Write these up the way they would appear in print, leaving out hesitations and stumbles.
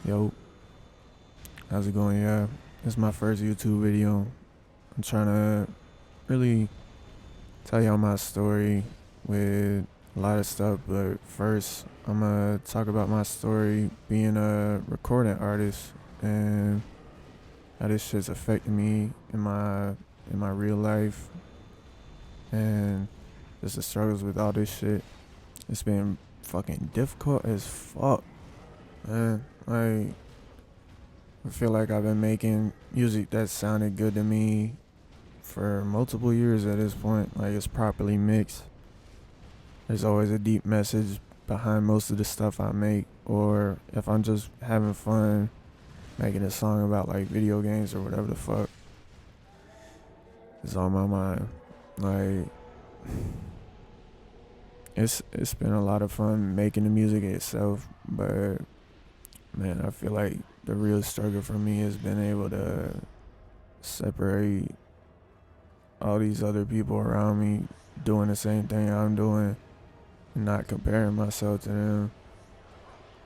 Yo, how's it going? Yeah, this is my first YouTube video. I'm trying to really tell y'all my story with a lot of stuff, but first, I'm gonna talk about my story being a recording artist and how this shit's affected me in my real life and just the struggles with all this shit. It's been fucking difficult as fuck, man. I feel like I've been making music that sounded good to me for multiple years at this point. Like, it's properly mixed. There's always a deep message behind most of the stuff I make, or if I'm just having fun making a song about like video games or whatever the fuck is on my mind. Like, it's been a lot of fun making the music itself, but man, I feel like the real struggle for me has been able to separate all these other people around me doing the same thing I'm doing and not comparing myself to them.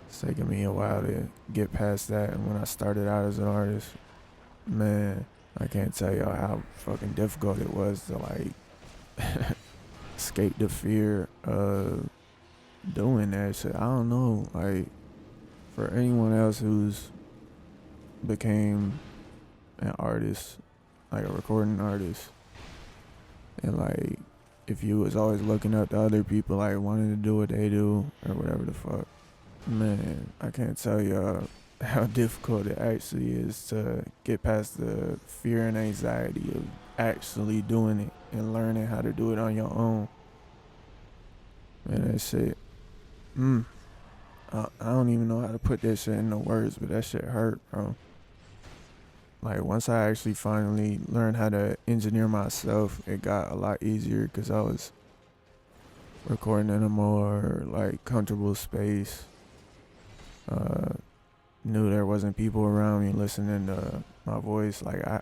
It's taken me a while to get past that, and when I started out as an artist, man, I can't tell y'all how fucking difficult it was to like escape the fear of doing that shit. I don't know, like, for anyone else who's became an artist, like a recording artist, and like if you was always looking up to other people, like wanting to do what they do or whatever the fuck, man, I can't tell you how difficult it actually is to get past the fear and anxiety of actually doing it and learning how to do it on your own. Man, that shit, I don't even know how to put that shit into words, but that shit hurt, bro. Like, once I actually finally learned how to engineer myself, it got a lot easier because I was recording in a more like comfortable space. Uh, Knew there wasn't people around me listening to my voice. Like, I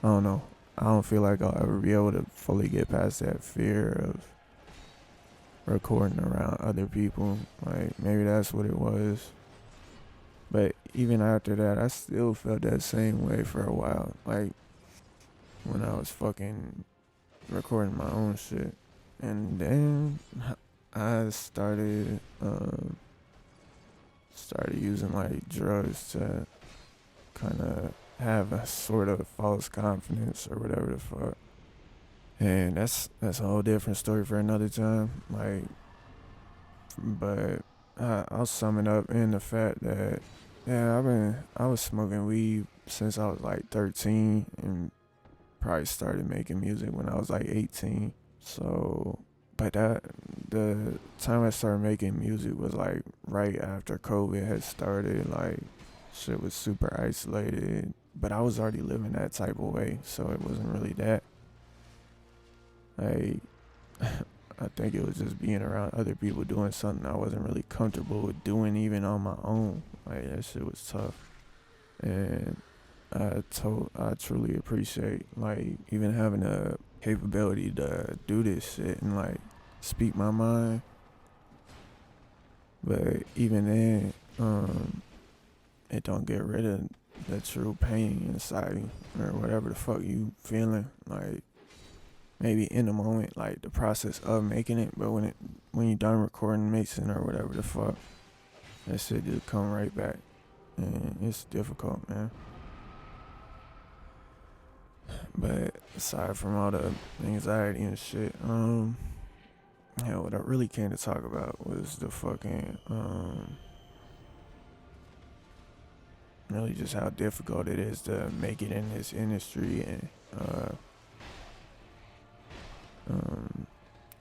don't know. I don't feel like I'll ever be able to fully get past that fear of recording around other people. Like, maybe that's what it was. But even after that, I still felt that same way for a while. Like, when I was fucking recording my own shit. And then I started using like drugs to kind of have a sort of false confidence or whatever the fuck. And that's a whole different story for another time. Like, but I'll sum it up in the fact that yeah, I was smoking weed since I was like 13 and probably started making music when I was like 18. So, but the time I started making music was like right after COVID had started. Like, shit was super isolated, but I was already living that type of way, so it wasn't really that. Like, I think it was just being around other people doing something I wasn't really comfortable with doing even on my own. Like, that shit was tough. And I truly appreciate like even having the capability to do this shit and like speak my mind. But even then, it don't get rid of the true pain inside you or whatever the fuck you feeling. Like, maybe in the moment, like the process of making it, but when you done recording, mixing or whatever the fuck, that shit just come right back, and it's difficult, man. But aside from all the anxiety and shit, yeah, what I really came to talk about was the fucking, really just how difficult it is to make it in this industry and,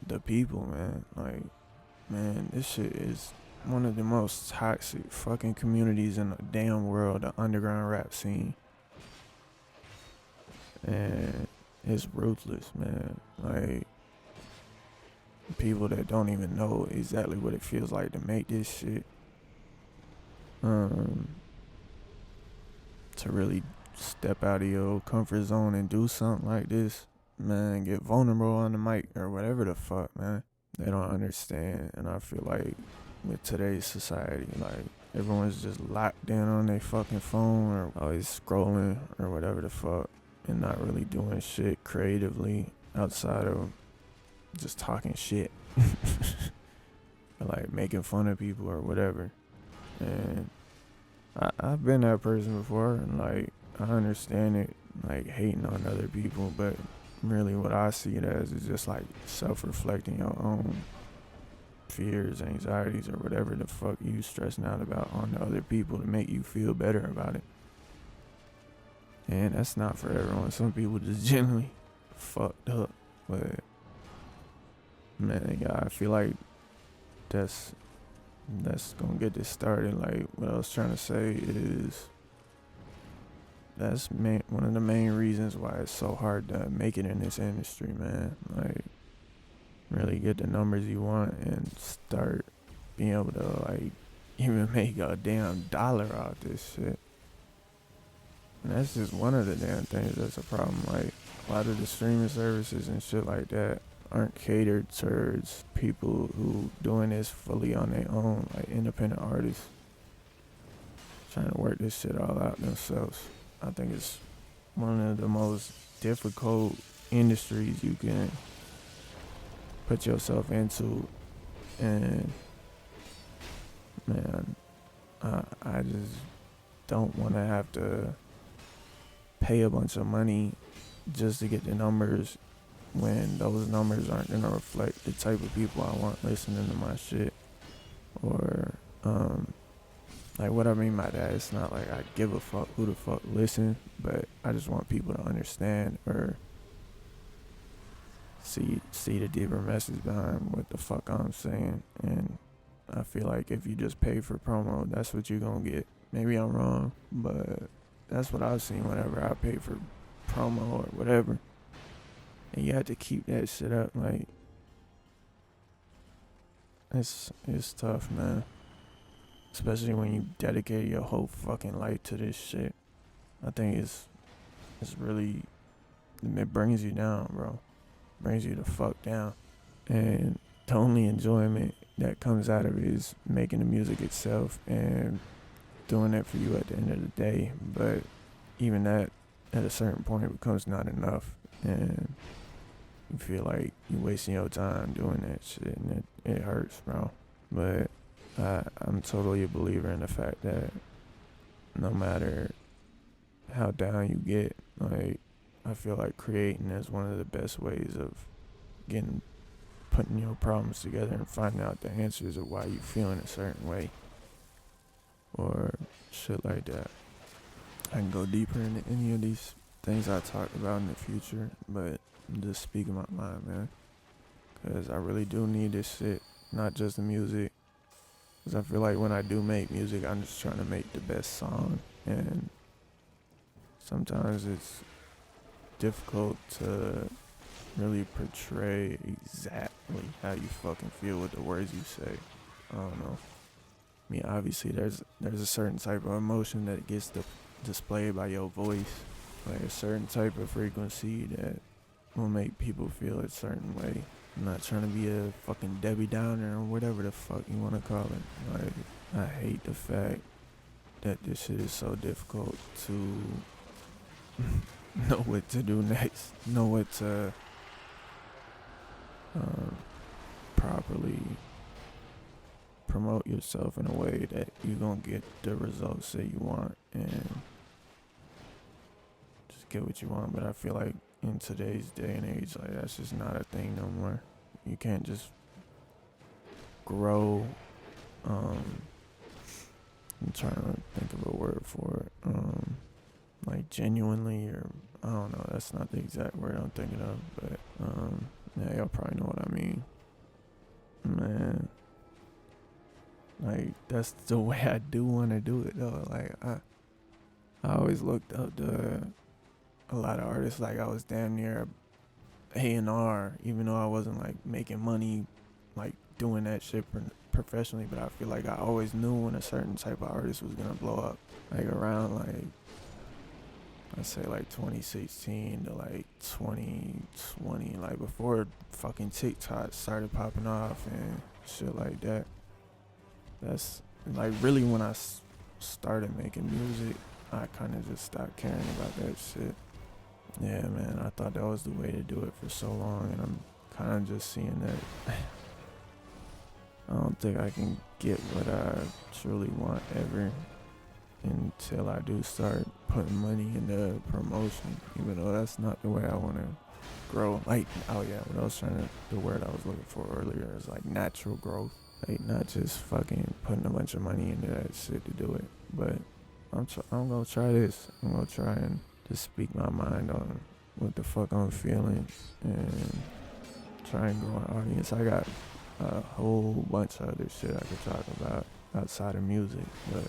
the people, man. Like, man, this shit is one of the most toxic fucking communities in the damn world, the underground rap scene. And it's ruthless, man. Like, people that don't even know exactly what it feels like to make this shit, um, to really step out of your comfort zone and do something like this, man, get vulnerable on the mic or whatever the fuck, man. They don't understand, and I feel like with today's society, like everyone's just locked down on their fucking phone or always scrolling or whatever the fuck and not really doing shit creatively outside of just talking shit. Or like making fun of people or whatever. And I've been that person before, and like I understand it, like hating on other people, but really what I see it as is just like self-reflecting your own fears, anxieties, or whatever the fuck you stressing out about onto other people to make you feel better about it. And that's not for everyone. Some people just genuinely fucked up, but man, yeah, I feel like that's gonna get this started. Like what I was trying to say is that's one of the main reasons why it's so hard to make it in this industry, man. Like really get the numbers you want and start being able to like even make a damn dollar off this shit. And that's just one of the damn things that's a problem. Like a lot of the streaming services and shit like that aren't catered towards people who doing this fully on their own, like independent artists trying to work this shit all out themselves. I think it's one of the most difficult industries you can put yourself into, and man, I just don't want to have to pay a bunch of money just to get the numbers when those numbers aren't gonna reflect the type of people I want listening to my shit. Or like what I mean by that, it's not like I give a fuck who the fuck listen, but I just want people to understand or see the deeper message behind what the fuck I'm saying. And I feel like if you just pay for promo, that's what you're gonna get. Maybe I'm wrong, but that's what I've seen whenever I pay for promo or whatever. And you have to keep that shit up. Like it's tough, man. Especially when you dedicate your whole fucking life to this shit. I think it's really, it brings you down, bro. Brings you the fuck down. And the only enjoyment that comes out of it is making the music itself and doing that for you at the end of the day. But even that, at a certain point, it becomes not enough. And you feel like you're wasting your time doing that shit, and it hurts, bro. But I'm totally a believer in the fact that no matter how down you get, like I feel like creating is one of the best ways of putting your problems together and finding out the answers of why you feel in a certain way or shit like that. I can go deeper into any of these things I talked about in the future, but I'm just speaking my mind, man, because I really do need this shit, not just the music. Because I feel like when I do make music, I'm just trying to make the best song, and sometimes it's difficult to really portray exactly how you fucking feel with the words you say. I don't know. I mean, obviously there's a certain type of emotion that gets displayed by your voice, like a certain type of frequency that will make people feel a certain way. I'm not trying to be a fucking Debbie Downer or whatever the fuck you want to call it. Like, I hate the fact that this shit is so difficult to know what to do next, know what to properly promote yourself in a way that you're gonna get the results that you want and just get what you want. But I feel like in today's day and age, like that's just not a thing no more. You can't just grow. I'm trying to think of a word for it. Like genuinely, or I don't know. That's not the exact word I'm thinking of, but yeah, y'all probably know what I mean, man. Like that's the way I do want to do it though. Like I always looked up to a lot of artists. Like I was damn near A&R, even though I wasn't like making money, like doing that shit professionally. But I feel like I always knew when a certain type of artist was gonna blow up. Like around like, let's say like 2016 to like 2020, like before fucking TikTok started popping off and shit like that. That's like really when started making music, I kind of just stopped caring about that shit. Yeah, man, I thought that was the way to do it for so long, and I'm kind of just seeing that I don't think I can get what I truly want ever until I do start putting money into promotion, even though that's not the way I want to grow. Like, oh yeah, what I was trying to, the word I was looking for earlier is like natural growth. Like, not just fucking putting a bunch of money into that shit to do it. But I'm gonna try this. I'm gonna try and just speak my mind on what the fuck I'm feeling and try and grow an audience. I got a whole bunch of other shit I could talk about outside of music, but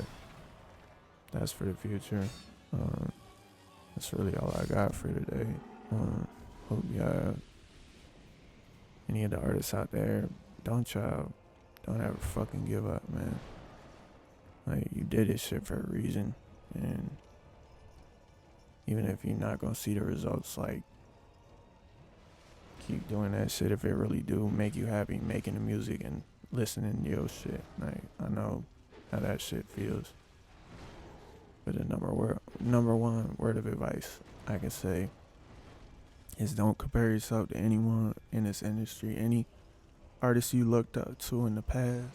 that's for the future. Um, that's really all I got for today. Hope y'all, any of the artists out there, don't ever fucking give up, man. Like, you did this shit for a reason, and even if you're not gonna see the results, like, keep doing that shit if it really do make you happy, making the music and listening to your shit. Like, I know how that shit feels. But the number one word of advice I can say is don't compare yourself to anyone in this industry, any artist you looked up to in the past,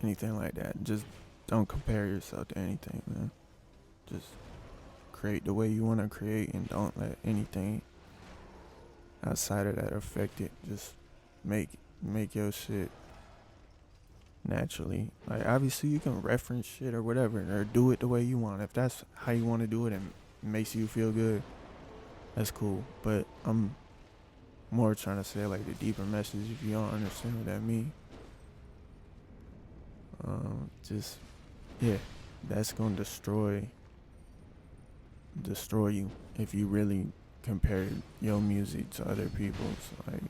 anything like that. Just don't compare yourself to anything, man. Just create the way you want to create and don't let anything outside of that affect it. Just make your shit naturally. Like, obviously you can reference shit or whatever, or do it the way you want. If that's how you want to do it and makes you feel good, that's cool. But I'm more trying to say like the deeper message, if you don't understand what that means. Just, yeah, that's gonna destroy you if you really compare your music to other people's. Like,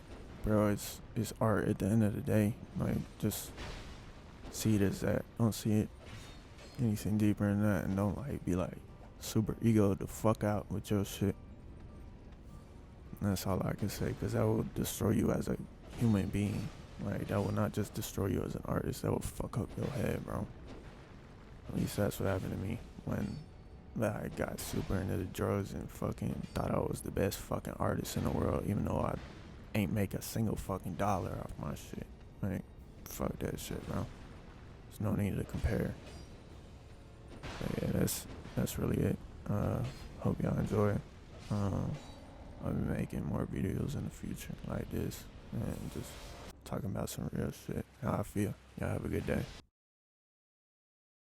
bro, it's art at the end of the day. Like, just see it as that. Don't see it anything deeper than that, and don't like be like super ego the fuck out with your shit. And that's all I can say, because that will destroy you as a human being. Like, that will not just destroy you as an artist, that will fuck up your head, bro. At least that's what happened to me when I got super into the drugs and fucking thought I was the best fucking artist in the world, even though I ain't make a single fucking dollar off my shit. Like, fuck that shit, bro. There's no need to compare. But yeah, that's really it. Hope y'all enjoy. I'll be making more videos in the future like this and just talking about some real shit, how I feel. Y'all have a good day.